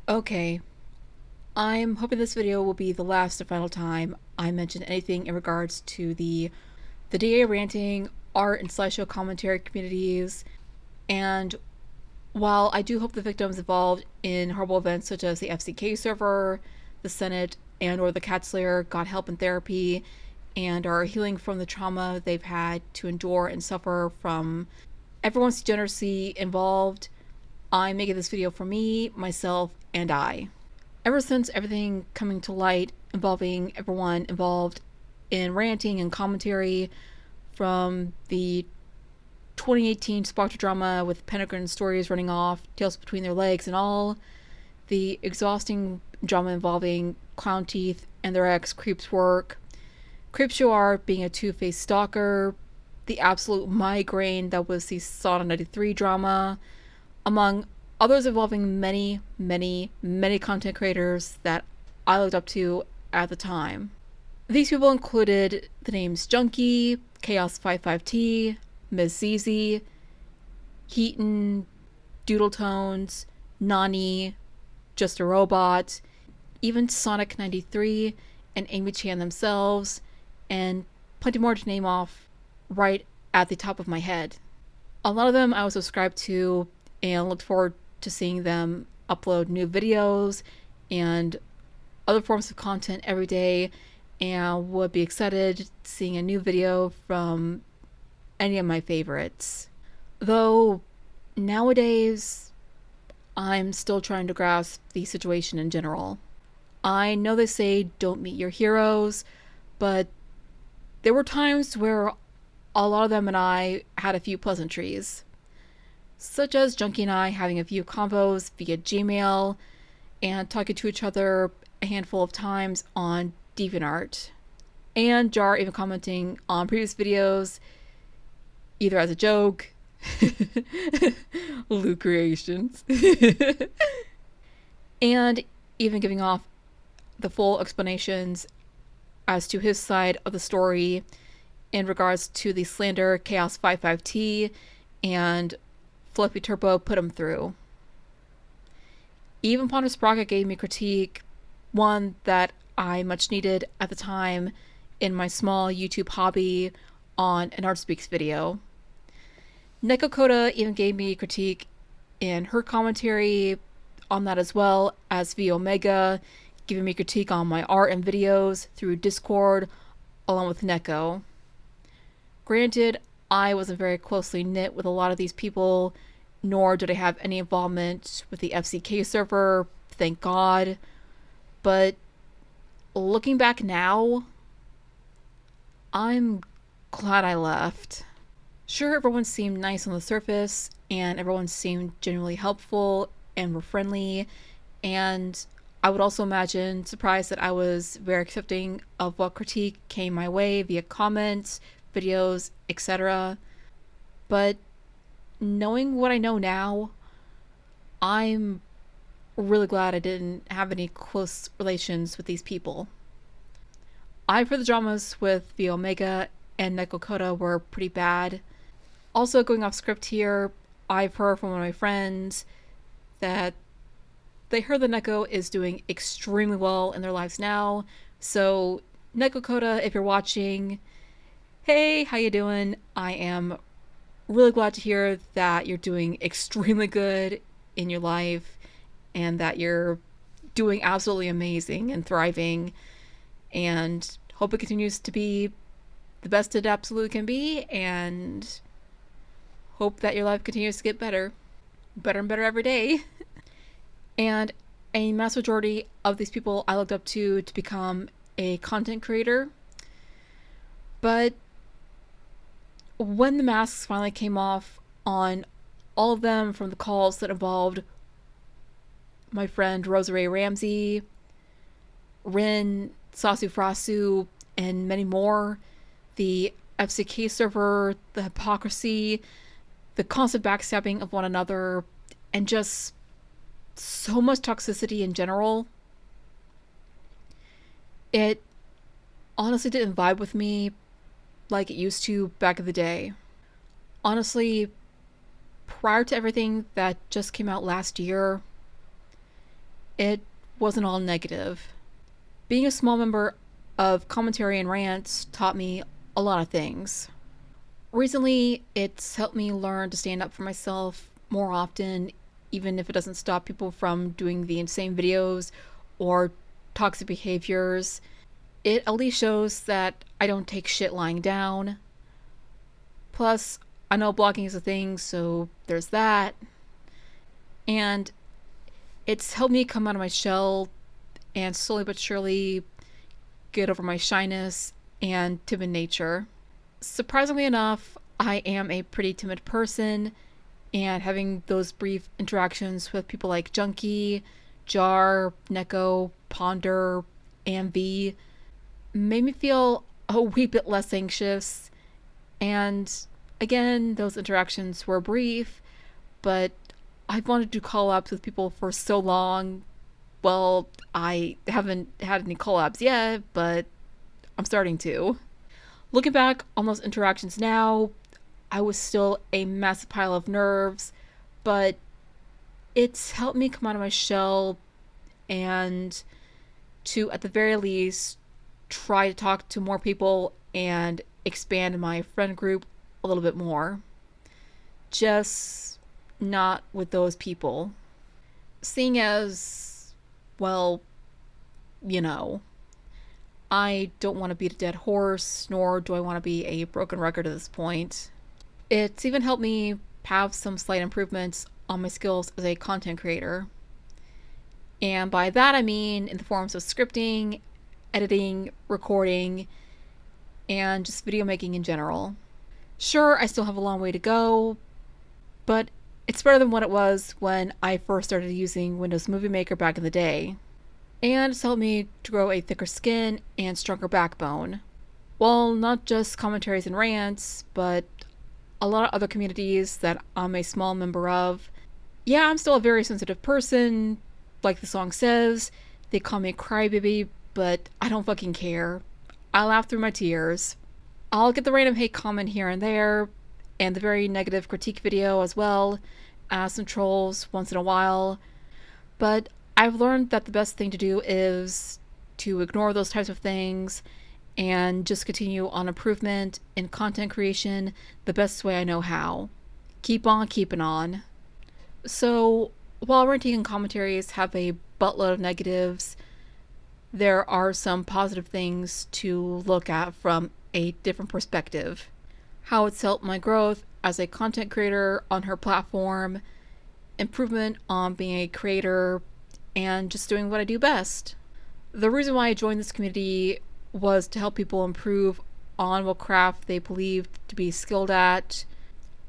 Okay, I'm hoping this video will be the last and final time I mention anything in regards to the DA ranting, art and slideshow commentary communities, and while I do hope the victims involved in horrible events such as the FCK server, the Senate, and or the Cat Slayer got help in therapy and are healing from the trauma they've had to endure and suffer from everyone's degeneracy involved, I'm making this video for me, myself, and I. Ever since everything coming to light involving everyone involved in ranting and commentary, from the 2018 Sparked drama with Pentagon stories running off, tails between their legs and all, the exhausting drama involving Clown Teeth and their ex Creep's work, Creepshow being a two-faced stalker, the absolute migraine that was the Sauna 93 drama, among others involving many, many, many content creators that I looked up to at the time. These people included the names Junkie, Chaos55T, Ms. ZZ, Heaton, Doodle Tones, Nani, Just a Robot, even Sonic 93 and Amy Chan themselves, and plenty more to name off right at the top of my head. A lot of them I was subscribed to and looked forward to seeing them upload new videos and other forms of content every day, and would be excited seeing a new video from any of my favorites. Though nowadays, I'm still trying to grasp the situation in general. I know they say don't meet your heroes, but there were times where a lot of them and I had a few pleasantries, such as Junkie and I having a few convos via Gmail and talking to each other a handful of times on DeviantArt, and Jar even commenting on previous videos either as a joke, Lou Creations, and even giving off the full explanations as to his side of the story in regards to the slander Chaos 55T and Fluffy Turbo put him through. Even Ponder Sprocket gave me critique, one that I much needed at the time in my small YouTube hobby on an Art Speaks video. Neko Koda even gave me critique in her commentary on that, as well as V Omega giving me critique on my art and videos through Discord along with Neko. Granted, I wasn't very closely knit with a lot of these people, nor did I have any involvement with the FCK server, thank God. But looking back now, I'm glad I left. Sure, everyone seemed nice on the surface, and everyone seemed genuinely helpful and were friendly, and I would also imagine surprised that I was very accepting of what critique came my way via comments, videos, etc. But knowing what I know now, I'm really glad I didn't have any close relations with these people. I've heard the dramas with V Omega and Neko Koda were pretty bad. Also, going off script here, I've heard from one of my friends that they heard that Neko is doing extremely well in their lives now. So, Neko Koda, if you're watching, hey, how you doing? I am really glad to hear that you're doing extremely good in your life and that you're doing absolutely amazing and thriving, and hope it continues to be the best it absolutely can be, and hope that your life continues to get better and better every day. And a mass majority of these people I looked up to become a content creator. But when the masks finally came off on all of them, from the calls that involved my friend Rosarie Ramsey, Rin, Sasu Frasu, and many more, the FCK server, the hypocrisy, the constant backstabbing of one another, and just so much toxicity in general, it honestly didn't vibe with me like it used to back in the day. Honestly, prior to everything that just came out last year, it wasn't all negative. Being a small member of Commentary and Rants taught me a lot of things. Recently, it's helped me learn to stand up for myself more often, even if it doesn't stop people from doing the insane videos or toxic behaviors. It at least shows that I don't take shit lying down. Plus, I know blogging is a thing, so there's that. And it's helped me come out of my shell and slowly but surely get over my shyness and timid nature. Surprisingly enough, I am a pretty timid person, and having those brief interactions with people like Junkie, Jar, Neko, Ponder, and V made me feel a wee bit less anxious. And again, those interactions were brief, but I've wanted to do collabs with people for so long. Well, I haven't had any collabs yet, but I'm starting to. Looking back on those interactions now, I was still a massive pile of nerves, but it's helped me come out of my shell and to, at the very least, try to talk to more people and expand my friend group a little bit more. Just not with those people. Seeing as, well, you know, I don't want to beat a dead horse, nor do I want to be a broken record at this point. It's even helped me have some slight improvements on my skills as a content creator. And by that I mean in the forms of scripting, editing, recording, and just video making in general. Sure, I still have a long way to go, but it's better than what it was when I first started using Windows Movie Maker back in the day. And it's helped me to grow a thicker skin and stronger backbone. Well, not just commentaries and rants, but a lot of other communities that I'm a small member of. Yeah, I'm still a very sensitive person, like the song says. They call me a crybaby, but I don't fucking care. I laugh through my tears. I'll get the random hate comment here and there, and the very negative critique video as well, as some trolls once in a while. But I've learned that the best thing to do is to ignore those types of things and just continue on improvement in content creation the best way I know how. Keep on keeping on. So, while ranting and commentaries have a buttload of negatives, there are some positive things to look at from a different perspective. How it's helped my growth as a content creator on her platform, improvement on being a creator, and just doing what I do best. The reason why I joined this community was to help people improve on what craft they believed to be skilled at,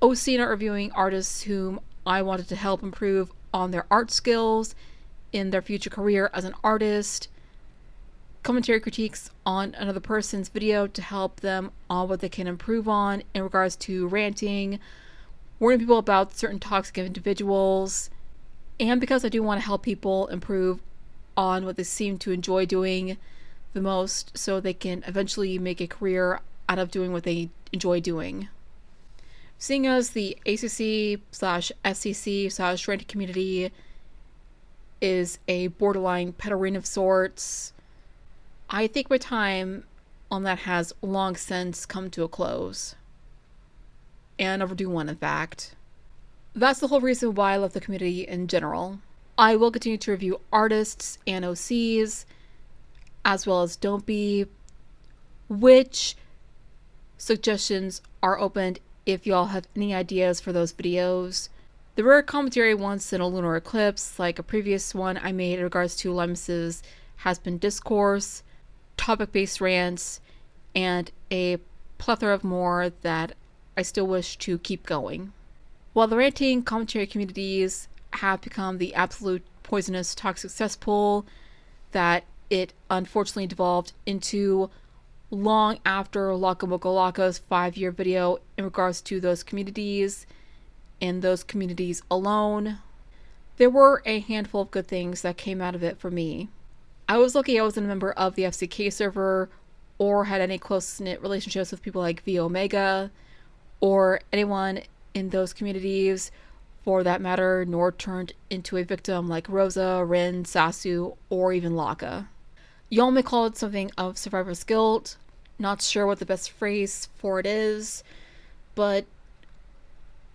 OC and art reviewing artists whom I wanted to help improve on their art skills in their future career as an artist, commentary critiques on another person's video to help them on what they can improve on in regards to ranting, warning people about certain toxic individuals, and because I do want to help people improve on what they seem to enjoy doing the most so they can eventually make a career out of doing what they enjoy doing. Seeing as the ACC/SCC/ranting community is a borderline pet arena of sorts, I think my time on that has long since come to a close. An overdue one, in fact. That's the whole reason why I love the community in general. I will continue to review artists and OCs, as well as Don't Be, which suggestions are opened if y'all have any ideas for those videos. The rare commentary once in a lunar eclipse, like a previous one I made in regards to Limus's has-been discourse, topic-based rants, and a plethora of more that I still wish to keep going. While the ranting commentary communities have become the absolute poisonous toxic cesspool that it unfortunately devolved into long after Laka Moka Laka's 5-year video in regards to those communities and those communities alone, there were a handful of good things that came out of it for me. I was lucky I wasn't a member of the FCK server or had any close-knit relationships with people like V Omega or anyone in those communities for that matter, nor turned into a victim like Rosa, Rin, Sasu, or even Laka. Y'all may call it something of survivor's guilt, not sure what the best phrase for it is, but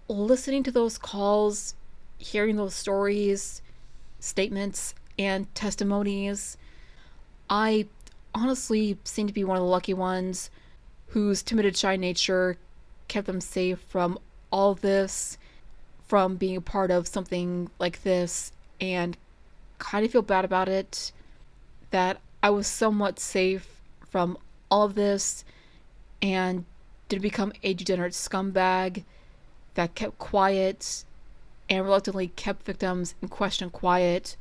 listening to those calls, hearing those stories, statements, and testimonies, I honestly seem to be one of the lucky ones whose timid and shy nature kept them safe from all of this, from being a part of something like this, and kind of feel bad about it that I was somewhat safe from all of this and didn't become a degenerate scumbag that kept quiet and reluctantly kept victims in question quiet,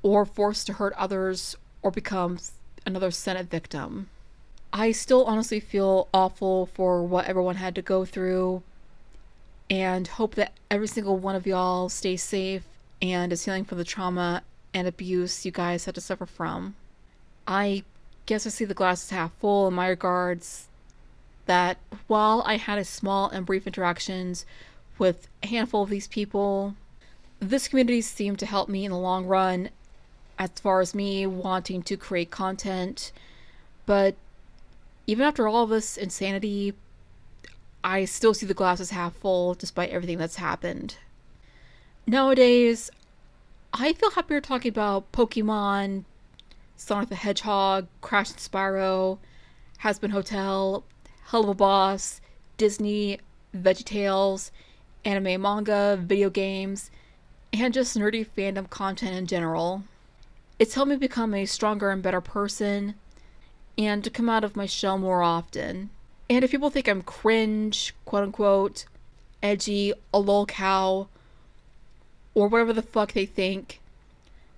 or forced to hurt others or become another Senate victim. I still honestly feel awful for what everyone had to go through and hope that every single one of y'all stays safe and is healing from the trauma and abuse you guys had to suffer from. I guess I see the glass is half full in my regards, that while I had a small and brief interactions with a handful of these people, this community seemed to help me in the long run as far as me wanting to create content. But even after all of this insanity, I still see the glass as half full despite everything that's happened. Nowadays, I feel happier talking about Pokemon, Sonic the Hedgehog, Crash and Spyro, Hazbin Hotel, Hell of a Boss, Disney, VeggieTales, anime, manga, video games, and just nerdy fandom content in general. It's helped me become a stronger and better person, and to come out of my shell more often. And if people think I'm cringe, quote unquote, edgy, a lol cow, or whatever the fuck they think,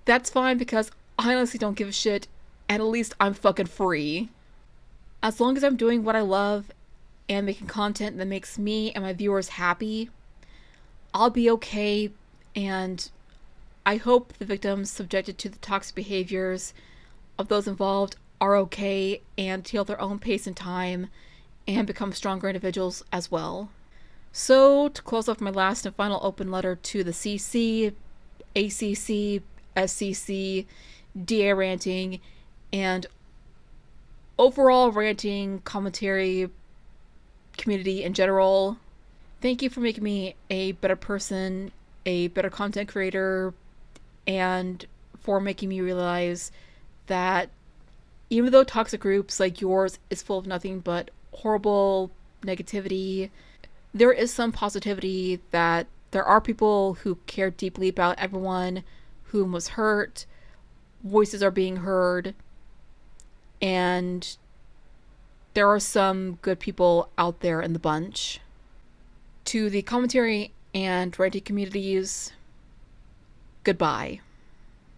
that's fine because I honestly don't give a shit, and at least I'm fucking free. As long as I'm doing what I love and making content that makes me and my viewers happy, I'll be okay, and I hope the victims subjected to the toxic behaviors of those involved are okay and heal their own pace and time and become stronger individuals as well. So, to close off my last and final open letter to the CC, ACC, SCC, DA ranting, and overall ranting commentary community in general, thank you for making me a better person, a better content creator, and for making me realize that even though toxic groups like yours is full of nothing but horrible negativity, there is some positivity, that there are people who care deeply about everyone whom was hurt, voices are being heard, and there are some good people out there in the bunch. To the commentary and ranting communities, goodbye.